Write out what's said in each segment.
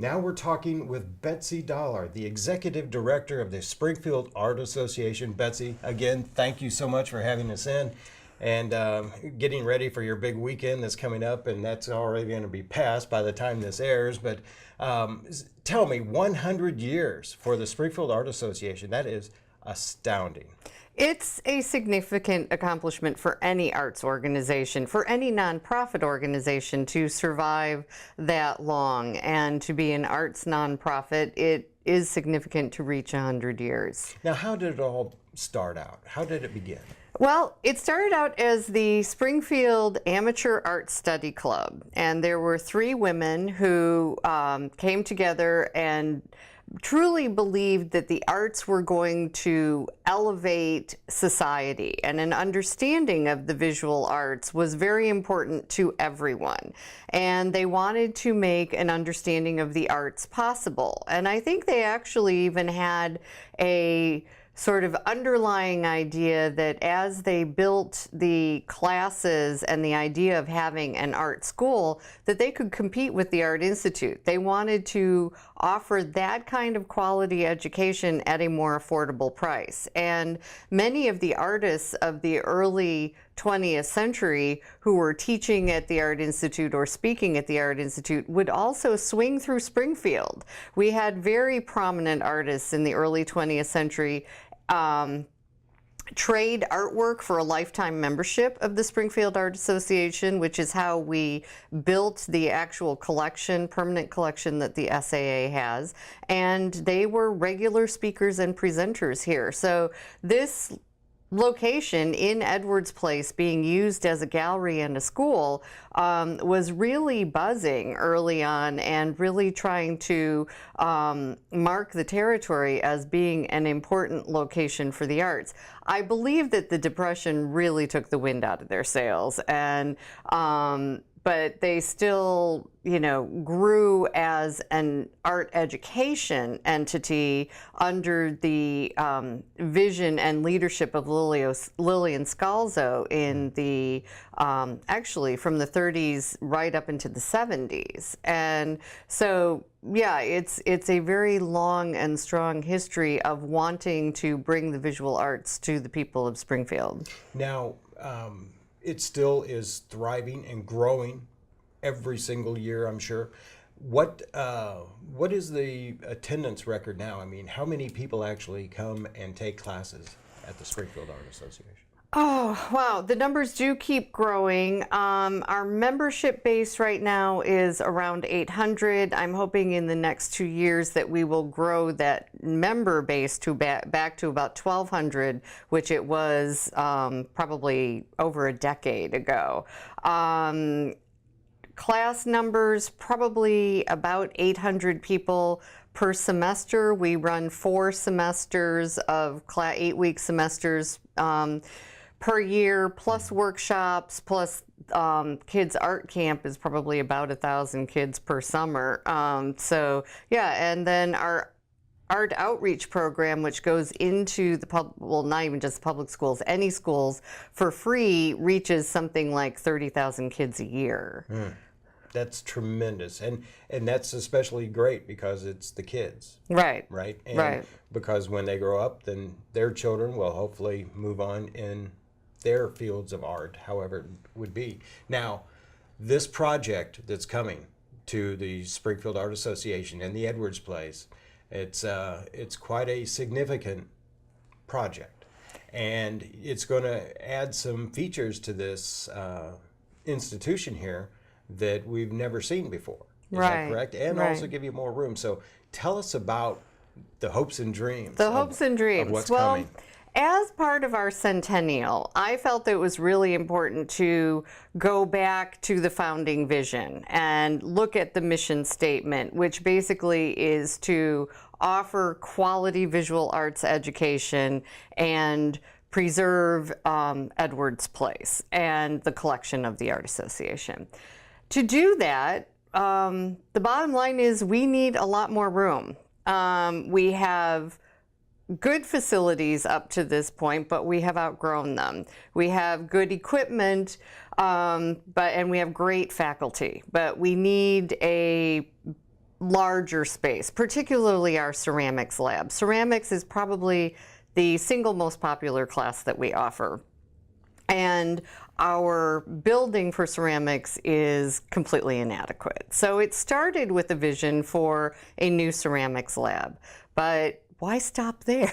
Now we're talking with Betsy Dollar, the Executive Director of the Springfield Art Association. Betsy, again, thank you so much for having us in and getting ready for your big weekend that's coming up, and that's already going to be past by the time this airs. But tell me, 100 years for the Springfield Art Association, that is astounding. It's a significant accomplishment for any arts organization, for any nonprofit organization to survive that long. And to be an arts nonprofit, it is significant to reach 100 years. Now, how did it all start out? How did it begin? Well, it started out as the Springfield Amateur Art Study Club. And there were 3 women who came together and truly believed that the arts were going to elevate society, and an understanding of the visual arts was very important to everyone. And they wanted to make an understanding of the arts possible. And I think they actually even had a sort of underlying idea that as they built the classes and the idea of having an art school, that they could compete with the Art Institute. They wanted to offer that kind of quality education at a more affordable price. And many of the artists of the early 20th century who were teaching at the Art Institute or speaking at the Art Institute would also swing through Springfield. We had very prominent artists in the early 20th century trade artwork for a lifetime membership of the Springfield Art Association, which is how we built the actual collection, permanent collection that the SAA has. And they were regular speakers and presenters here. So this location in Edwards Place being used as a gallery and a school was really buzzing early on and really trying to mark the territory as being an important location for the arts. I believe that the Depression really took the wind out of their sails, and but they still, you know, grew as an art education entity under the vision and leadership of Lillian Scalzo in the, actually from the 30s right up into the 70s. And so, yeah, it's a very long and strong history of wanting to bring the visual arts to the people of Springfield. Now, it still is thriving and growing every single year, I'm sure. What is the attendance record now? I mean, how many people actually come and take classes at the Springfield Art Association? Oh, wow. The numbers do keep growing. Our membership base right now is around 800. I'm hoping in the next 2 years that we will grow that member base to back to about 1,200, which it was probably over a decade ago. Class numbers, probably about 800 people per semester. We run 4 semesters of 8-week semesters per year, plus workshops, plus kids art camp is probably about 1,000 kids per summer. So yeah, and then our art outreach program, which goes into the well, not even just public schools, any schools for free, reaches something like 30,000 kids a year. That's tremendous, and that's especially great because it's the kids, right? And right. Because when they grow up, then their children will hopefully move on in their fields of art, however it would be. Now, this project that's coming to the Springfield Art Association and the Edwards Place, it's quite a significant project, and it's going to add some features to this institution here that we've never seen before. Is that correct? And also give you more room. So tell us about the hopes and dreams. The hopes and dreams. Of what's coming. As part of our centennial, I felt that it was really important to go back to the founding vision and look at the mission statement, which basically is to offer quality visual arts education and preserve Edwards Place and the collection of the Art Association. To do that, the bottom line is we need a lot more room. We have good facilities up to this point, but we have outgrown them. We have good equipment, and we have great faculty, but we need a larger space, particularly our ceramics lab. Ceramics is probably the single most popular class that we offer. And our building for ceramics is completely inadequate. So it started with a vision for a new ceramics lab, but why stop there?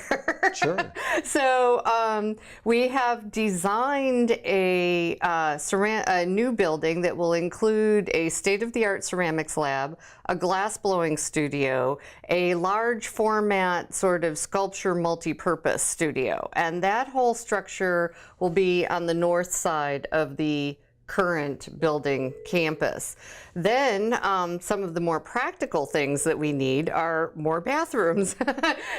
Sure. So we have designed a new building that will include a state-of-the-art ceramics lab, a glass blowing studio, a large format sort of sculpture multi-purpose studio. And that whole structure will be on the north side of the current building campus. Then some of the more practical things that we need are more bathrooms.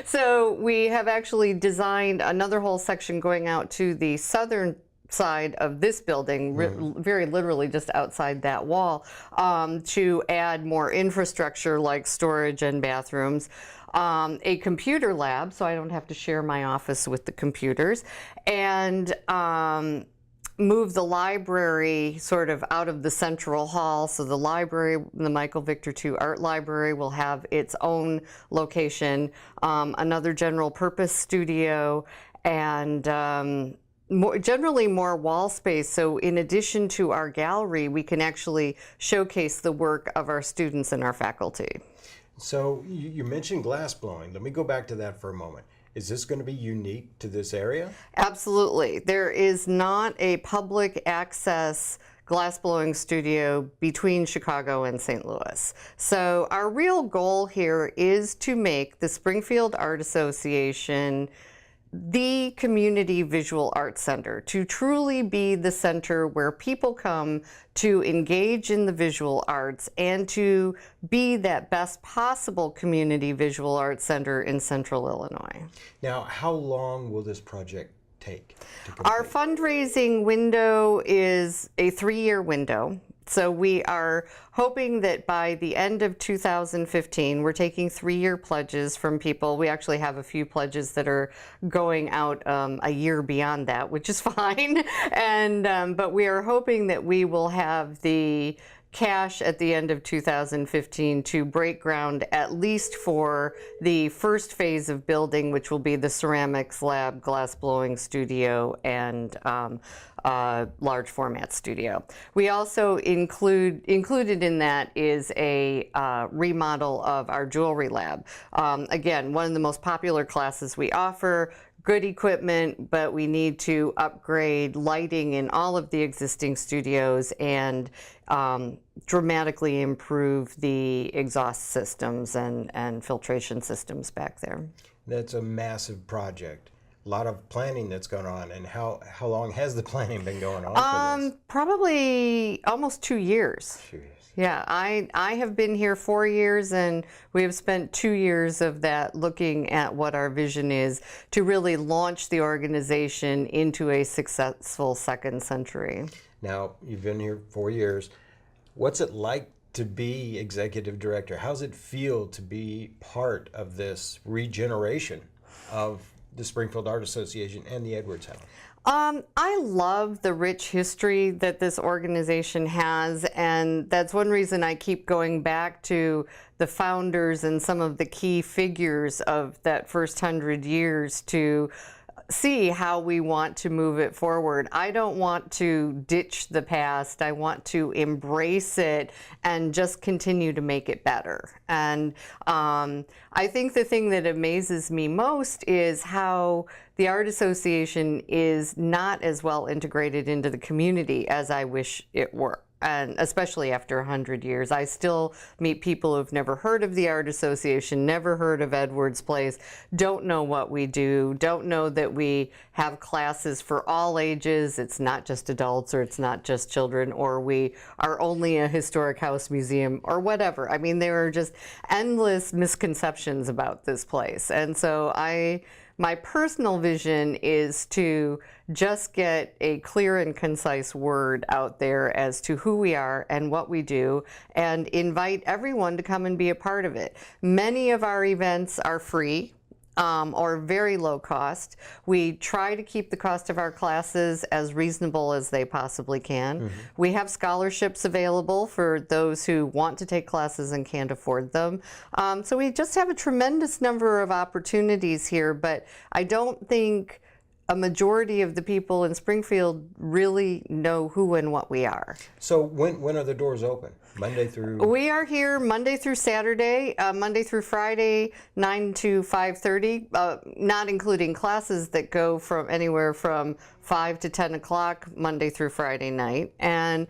So we have actually designed another whole section going out to the southern side of this building, very literally just outside that wall, to add more infrastructure like storage and bathrooms. A computer lab, so I don't have to share my office with the computers, and move the library sort of out of the central hall. So the library, the Michael Victor II Art Library, will have its own location, another general purpose studio, and generally more wall space. So in addition to our gallery, we can actually showcase the work of our students and our faculty. So you mentioned glass blowing. Let me go back to that for a moment. Is this going to be unique to this area? Absolutely. There is not a public access glass blowing studio between Chicago and St. Louis. So our real goal here is to make the Springfield Art Association the community visual arts center, to truly be the center where people come to engage in the visual arts and to be that best possible community visual arts center in Central Illinois. Now, how long will this project take to complete? Our fundraising window is a 3-year window. So we are hoping that by the end of 2015, we're taking 3-year pledges from people. We actually have a few pledges that are going out a year beyond that, which is fine. And but we are hoping that we will have the cash at the end of 2015 to break ground at least for the first phase of building, which will be the ceramics lab, glass blowing studio, and large format studio. We also included in that is a remodel of our jewelry lab. Again, one of the most popular classes we offer. Good equipment, but we need to upgrade lighting in all of the existing studios and dramatically improve the exhaust systems and filtration systems back there. That's a massive project. A lot of planning that's going on. And how long has the planning been going on for this? Probably almost 2 years. 2 years. Yeah, I have been here 4 years, and we have spent 2 years of that looking at what our vision is to really launch the organization into a successful second century. Now, you've been here 4 years. What's it like to be executive director? How's it feel to be part of this regeneration of the Springfield Art Association and the Edwards House? I love the rich history that this organization has, and that's one reason I keep going back to the founders and some of the key figures of that first 100 years to see how we want to move it forward. I don't want to ditch the past. I want to embrace it and just continue to make it better. And I think the thing that amazes me most is how the Art Association is not as well integrated into the community as I wish it were. And especially after 100 years, I still meet people who've never heard of the Art Association, never heard of Edwards Place, don't know what we do, don't know that we have classes for all ages. It's not just adults, or it's not just children, or we are only a historic house museum, or whatever. I mean, there are just endless misconceptions about this place. And so my personal vision is to just get a clear and concise word out there as to who we are and what we do, and invite everyone to come and be a part of it. Many of our events are free. or very low cost. We try to keep the cost of our classes as reasonable as they possibly can. We have scholarships available for those who want to take classes and can't afford them. So we just have a tremendous number of opportunities here, but I don't think a majority of the people in Springfield really know who and what we are. So when are the doors open? Monday through? We are here Monday through Saturday, Monday through Friday, 9 to 5:30, not including classes that go from anywhere from 5 to 10 o'clock Monday through Friday night. And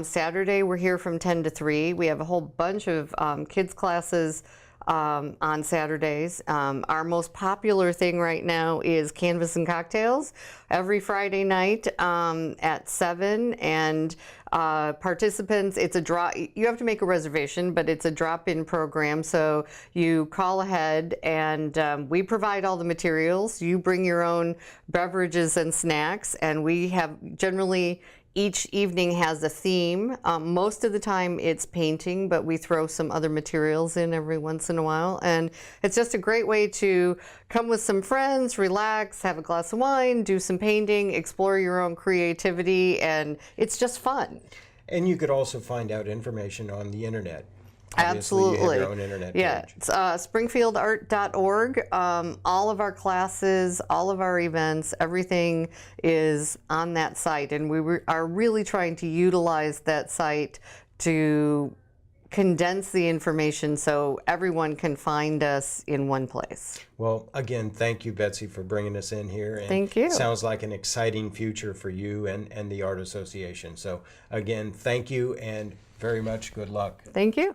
Saturday we're here from 10 to 3. We have a whole bunch of kids classes on Saturdays. Our most popular thing right now is Canvas and Cocktails every Friday night at 7. And participants, it's a drop. You have to make a reservation, but it's a drop-in program. So you call ahead, and we provide all the materials. You bring your own beverages and snacks, and we have generally each evening has a theme. Most of the time it's painting, but we throw some other materials in every once in a while. And it's just a great way to come with some friends, relax, have a glass of wine, do some painting, explore your own creativity, and it's just fun. And you could also find out information on the internet. Obviously, Absolutely. you have your own internet Yeah, page. it's springfieldart.org. All of our classes, all of our events, everything is on that site. And we are really trying to utilize that site to condense the information so everyone can find us in one place. Well, again, thank you, Betsy, for bringing us in here. And Thank you. Sounds like an exciting future for you and the Art Association. So, again, thank you and very much good luck. Thank you.